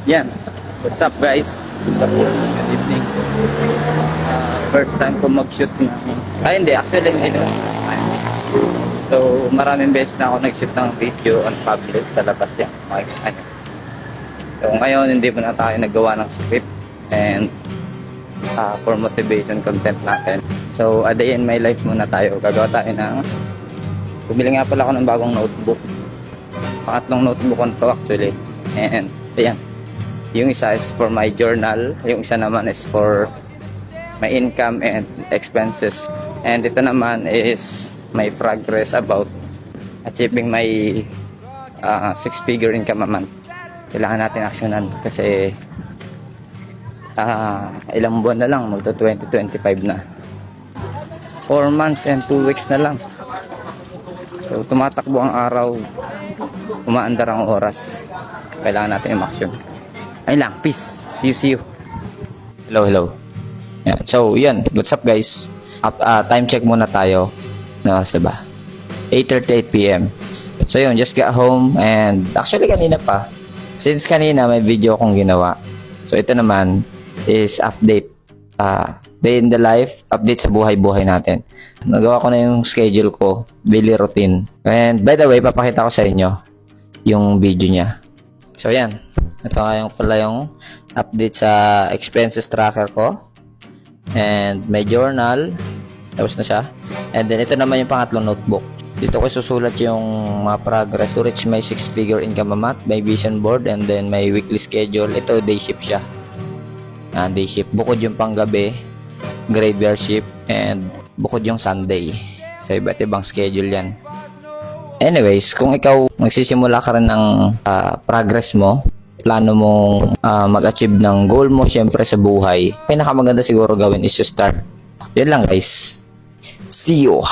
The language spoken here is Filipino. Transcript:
Yan. What's up guys? Good evening. First time ko mag-shoot ng... hindi. Actually, hindi naman. So, maraming beses na ako nag-shoot ng video on public sa labas yan. So, ngayon, hindi mo na tayo naggawa ng script and for motivation content natin. So, a day in my life muna tayo. Gagawa tayo ng... Bumili nga pala ako ng bagong notebook. Pangatlong notebook ko to actually. And, ayan. Yung isa is for my journal. Yung isa naman is for my income and expenses. And ito naman is my progress about achieving my 6-figure income a month. Kailangan natin aksyonan kasi ilang buwan na lang, magto 2025 na. 4 months and 2 weeks na lang. So tumatakbo ang araw, umaandar ang oras. Kailangan natin i-action. Ayun lang, peace. See you. Hello. Yeah. So yan, what's up guys? Time check muna tayo. Diba? 8:38 PM. So yun, just got home and actually kanina pa. Since kanina may video akong ginawa. So ito naman is update. Day in the life, update sa buhay-buhay natin. Nagawa ko na yung schedule ko, daily routine. And by the way, papakita ko sa inyo yung video niya. So yan. Ito nga yung pala yung update sa expenses tracker ko. And my journal. Tapos na siya. And then ito naman yung pangatlong notebook. Dito ko susulat yung mga progress to reach my 6-figure income a month, my vision board, and then my weekly schedule. Ito day shift siya. Day shift. Bukod yung panggabi, graveyard shift, and bukod yung Sunday. So iba't ibang schedule yan. Anyways, kung ikaw magsisimula ka rin ng progress mo, plano mong mag-achieve ng goal mo syempre sa buhay, pinakamaganda siguro gawin is to start. Yun lang guys. See you!